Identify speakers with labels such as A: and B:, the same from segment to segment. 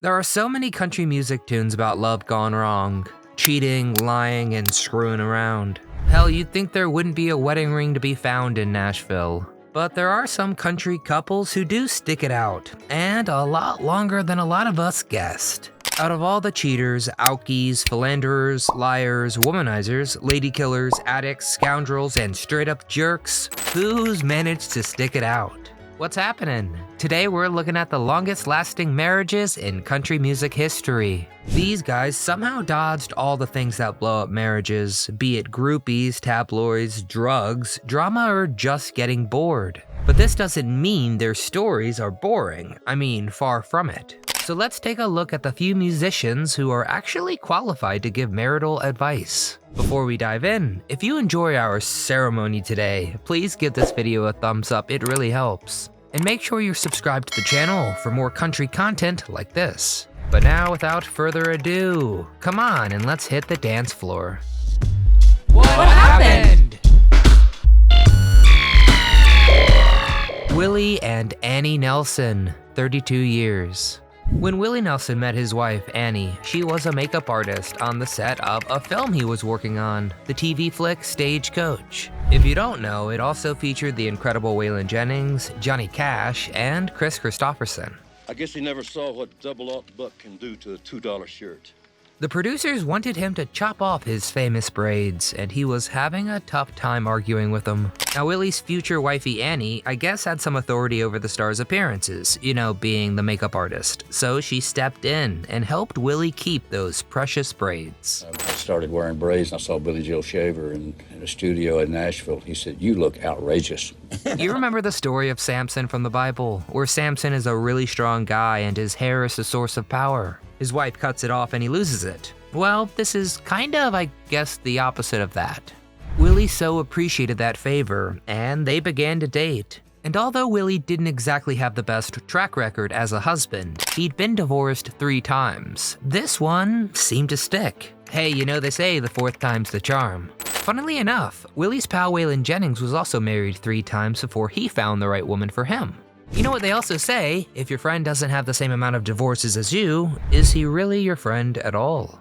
A: There are so many country music tunes about love gone wrong. Cheating, lying, and screwing around. Hell, you'd think there wouldn't be a wedding ring to be found in Nashville. But there are some country couples who do stick it out, and a lot longer than a lot of us guessed. Out of all the cheaters, alkies, philanderers, liars, womanizers, lady killers, addicts, scoundrels, and straight up jerks, who's managed to stick it out? What's happening? Today we're looking at the longest lasting marriages in country music history. These guys somehow dodged all the things that blow up marriages, be it groupies, tabloids, drugs, drama, or just getting bored. But this doesn't mean their stories are boring. I mean, far from it. So let's take a look at the few musicians who are actually qualified to give marital advice. Before we dive in, if you enjoy our ceremony today, please give this video a thumbs up, it really helps. And make sure you're subscribed to the channel for more country content like this. But now, without further ado, come on and let's hit the dance floor.
B: What happened?
A: Willie and Annie Nelson, 32 years. When Willie Nelson met his wife, Annie, she was a makeup artist on the set of a film he was working on, the TV flick Stagecoach. If you don't know, it also featured the incredible Waylon Jennings, Johnny Cash, and Chris Christopherson.
C: I guess he never saw what double-aught buck can do to a $2 shirt.
A: The producers wanted him to chop off his famous braids, and he was having a tough time arguing with them. Now, Willie's future wifey Annie, I guess, had some authority over the star's appearances, you know, being the makeup artist. So she stepped in and helped Willie keep those precious braids.
D: I started wearing braids and I saw Billy Joe Shaver in a studio in Nashville. He said, "You look outrageous."
A: You remember the story of Samson from the Bible, where Samson is a really strong guy and his hair is the source of power. His wife cuts it off and he loses it. Well, this is kind of, I guess, the opposite of that. Willie so appreciated that favor, and they began to date. And although Willie didn't exactly have the best track record as a husband, he'd been divorced 3 times. This one seemed to stick. Hey, you know they say the 4th time's the charm. Funnily enough, Willie's pal Waylon Jennings was also married 3 times before he found the right woman for him. You know what they also say, if your friend doesn't have the same amount of divorces as you, is he really your friend at all?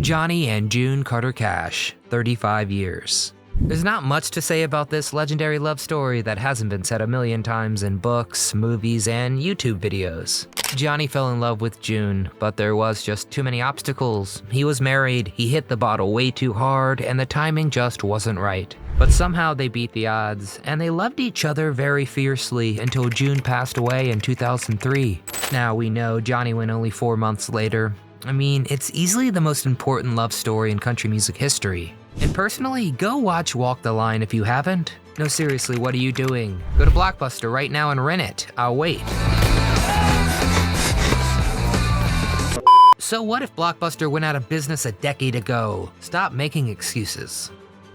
A: Johnny and June Carter Cash, 35 years. There's not much to say about this legendary love story that hasn't been said a million times in books, movies, and YouTube videos. Johnny fell in love with June, but there was just too many obstacles. He was married, he hit the bottle way too hard, and the timing just wasn't right. But somehow they beat the odds, and they loved each other very fiercely until June passed away in 2003. Now we know Johnny went only 4 months later. I mean, it's easily the most important love story in country music history. And personally, go watch Walk the Line if you haven't. No, seriously, what are you doing? Go to Blockbuster right now and rent it. I'll wait. So what if Blockbuster went out of business a decade ago? Stop making excuses.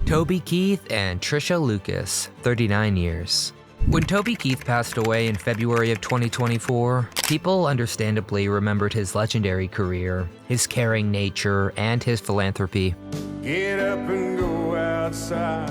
A: Toby Keith and Trisha Lucas, 39 years. When Toby Keith passed away in February of 2024, people understandably remembered his legendary career, his caring nature, and his philanthropy.
E: Get up and go outside.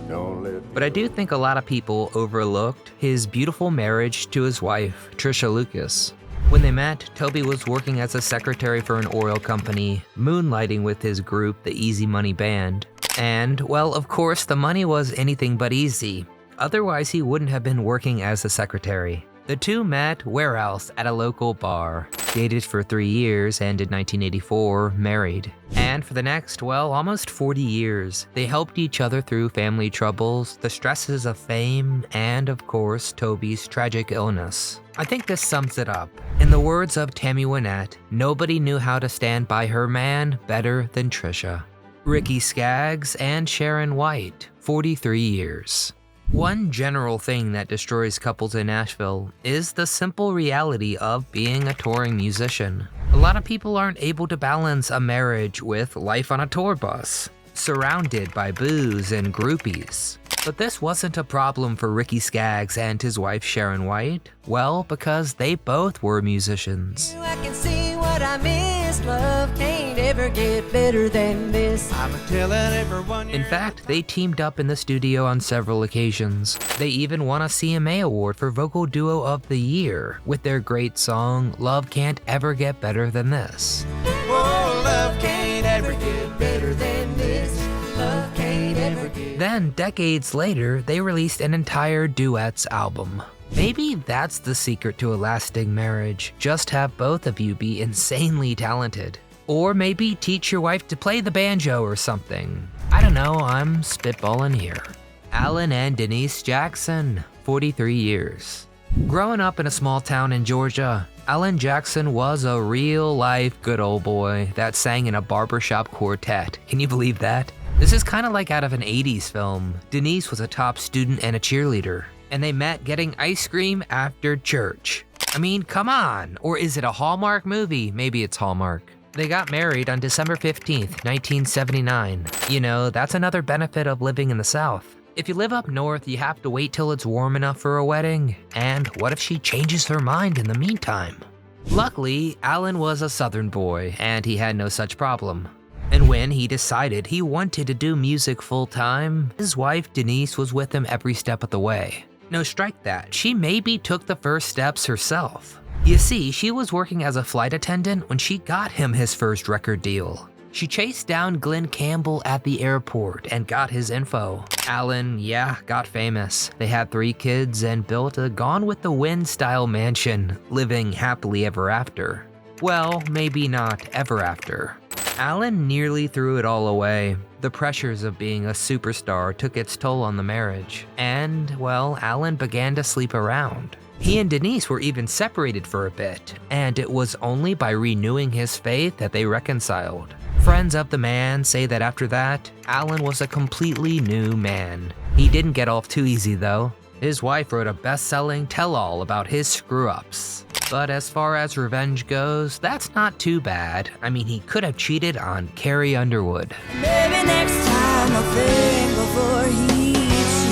E: Don't let
A: But I do think a lot of people overlooked his beautiful marriage to his wife, Trisha Lucas. When they met, Toby was working as a secretary for an oil company, moonlighting with his group, the Easy Money Band. And, well, of course, the money was anything but easy. Otherwise, he wouldn't have been working as a secretary. The two met, where else, at a local bar. Dated for 3 years and in 1984, married. And for the next, well, almost 40 years, they helped each other through family troubles, the stresses of fame, and of course, Toby's tragic illness. I think this sums it up. In the words of Tammy Wynette, nobody knew how to stand by her man better than Trisha. Ricky Skaggs and Sharon White, 43 years. One general thing that destroys couples in Nashville is the simple reality of being a touring musician. A lot of people aren't able to balance a marriage with life on a tour bus, surrounded by booze and groupies. But this wasn't a problem for Ricky Skaggs and his wife Sharon White. Well, because they both were musicians.
B: I can see what what I miss. Love can't ever get better than this.
F: I'm telling everyone.
A: In fact, they teamed up in the studio on several occasions. They even won a CMA award for Vocal Duo of the Year with their great song, Love Can't Ever Get Better Than This.
F: Oh, love can't ever get better than this.
B: Love can't ever get.
A: Then, decades later, they released an entire duets album. Maybe that's the secret to a lasting marriage. Just have both of you be insanely talented. Or maybe teach your wife to play the banjo or something. I don't know, I'm spitballing here. Alan and Denise Jackson, 43 years. Growing up in a small town in Georgia, Alan Jackson was a real-life good old boy that sang in a barbershop quartet. Can you believe that? This is kind of like out of an 80s film. Denise was a top student and a cheerleader, and they met getting ice cream after church. I mean, come on. Or is it a Hallmark movie? Maybe it's Hallmark. They got married on December 15th, 1979. You know, that's another benefit of living in the South. If you live up north, you have to wait till it's warm enough for a wedding. And what if she changes her mind in the meantime? Luckily, Alan was a Southern boy, and he had no such problem. And when he decided he wanted to do music full-time, his wife Denise was with him every step of the way. No, strike that, she maybe took the first steps herself. You see, she was working as a flight attendant when she got him his first record deal. She chased down Glenn Campbell at the airport and got his info. Alan, got famous. They had 3 kids and built a Gone with the Wind style mansion, living happily ever after. Well, maybe not ever after. Alan nearly threw it all away. The pressures of being a superstar took its toll on the marriage. And, well, Alan began to sleep around. He and Denise were even separated for a bit, and it was only by renewing his faith that they reconciled. Friends of the man say that after that, Alan was a completely new man. He didn't get off too easy though. His wife wrote a best-selling tell-all about his screw-ups. But as far as revenge goes, that's not too bad. I mean, he could have cheated on Carrie Underwood.
B: Maybe next time I'll think before he cheats.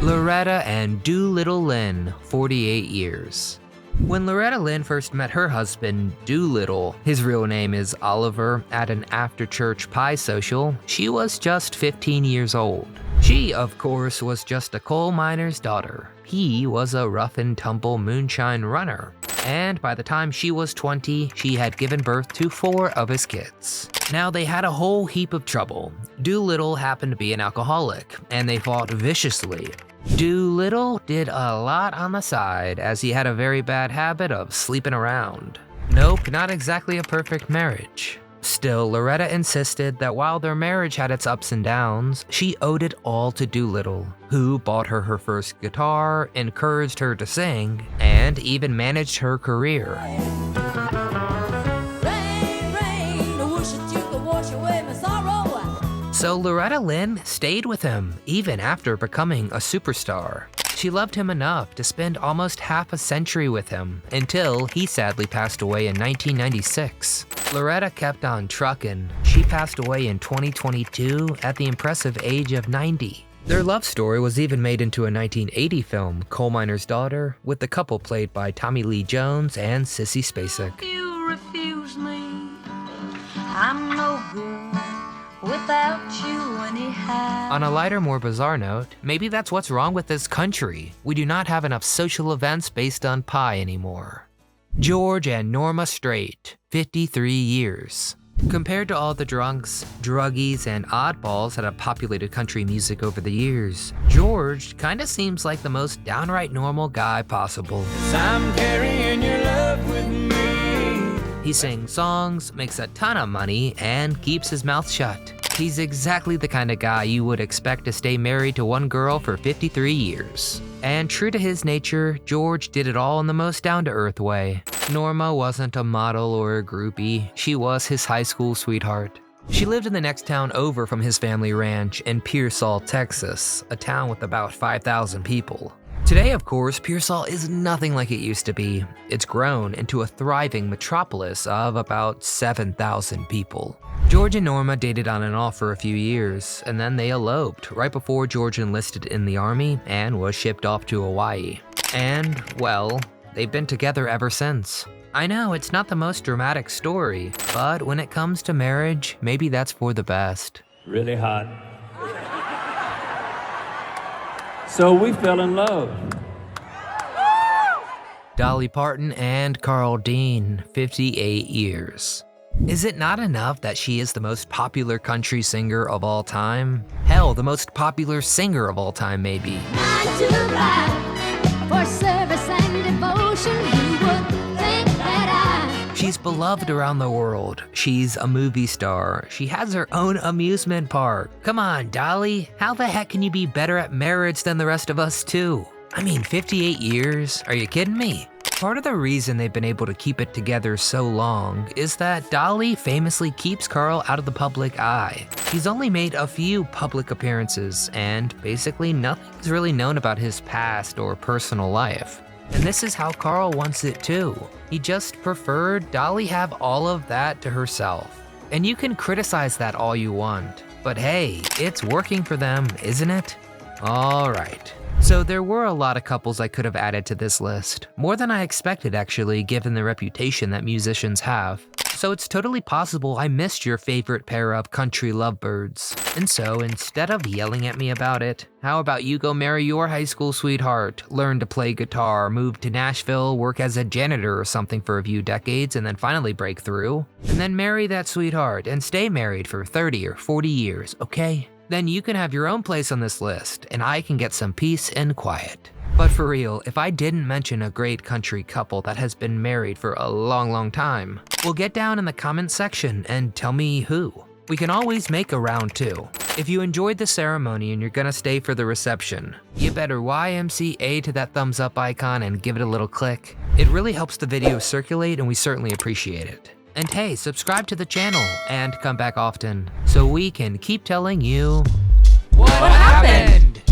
A: Loretta and Doolittle Lynn, 48 years. When Loretta Lynn first met her husband, Doolittle, his real name is Oliver, at an after-church pie social, she was just 15 years old. She, of course, was just a coal miner's daughter. He was a rough-and-tumble moonshine runner. And by the time she was 20, she had given birth to 4 of his kids. Now, they had a whole heap of trouble. Doolittle happened to be an alcoholic, and they fought viciously. Doolittle did a lot on the side, as he had a very bad habit of sleeping around. Nope, not exactly a perfect marriage. Still, Loretta insisted that while their marriage had its ups and downs, she owed it all to Doolittle, who bought her her first guitar, encouraged her to sing, and even managed her career.
B: Rain, rain, I wish that you could wash away my sorrow.
A: So Loretta Lynn stayed with him, even after becoming a superstar. She loved him enough to spend almost half a century with him, until he sadly passed away in 1996. Loretta kept on trucking. She passed away in 2022 at the impressive age of 90. Their love story was even made into a 1980 film, Coal Miner's Daughter, with the couple played by Tommy Lee Jones and Sissy Spacek.
B: You refuse me, I'm no good without you anyhow.
A: On a lighter, more bizarre note, maybe that's what's wrong with this country. We do not have enough social events based on pie anymore. George and Norma Strait, 53 years. Compared to all the drunks, druggies, and oddballs that have populated country music over the years, George kinda seems like the most downright normal guy possible.
F: I'm carrying your love with me.
A: He sings songs, makes a ton of money, and keeps his mouth shut. He's exactly the kind of guy you would expect to stay married to one girl for 53 years. And true to his nature, George did it all in the most down-to-earth way. Norma wasn't a model or a groupie, she was his high school sweetheart. She lived in the next town over from his family ranch in Pearsall, Texas, a town with about 5,000 people. Today, of course, Pearsall is nothing like it used to be. It's grown into a thriving metropolis of about 7,000 people. George and Norma dated on and off for a few years, and then they eloped right before George enlisted in the army and was shipped off to Hawaii. And, well, they've been together ever since. I know it's not the most dramatic story, but when it comes to marriage, maybe that's for the best.
G: Really hot. So we fell in love.
A: Dolly Parton and Carl Dean, 58 years. Is it not enough that she is the most popular country singer of all time? Hell, the most popular singer of all time, maybe.
H: 9 to 5 for service and devotion. You would think that
A: She's beloved around the world. She's a movie star. She has her own amusement park. Come on, Dolly, how the heck can you be better at marriage than the rest of us too? I mean, 58 years? Are you kidding me? Part of the reason they've been able to keep it together so long is that Dolly famously keeps Carl out of the public eye. He's only made a few public appearances, and basically nothing's really known about his past or personal life. And this is how Carl wants it too. He just preferred Dolly have all of that to herself. And you can criticize that all you want, but hey, it's working for them, isn't it? All right. So there were a lot of couples I could have added to this list, more than I expected actually, given the reputation that musicians have. So it's totally possible I missed your favorite pair of country lovebirds. And so instead of yelling at me about it, how about you go marry your high school sweetheart, learn to play guitar, move to Nashville, work as a janitor or something for a few decades, and then finally break through? And then marry that sweetheart and stay married for 30 or 40 years, okay? Then you can have your own place on this list, and I can get some peace and quiet. But for real, if I didn't mention a great country couple that has been married for a long time, well, get down in the comment section and tell me who. We can always make a round 2. If you enjoyed the ceremony and you're gonna stay for the reception, you better YMCA to that thumbs up icon and give it a little click. It really helps the video circulate and we certainly appreciate it. And hey, subscribe to the channel and come back often so we can keep telling you what happened?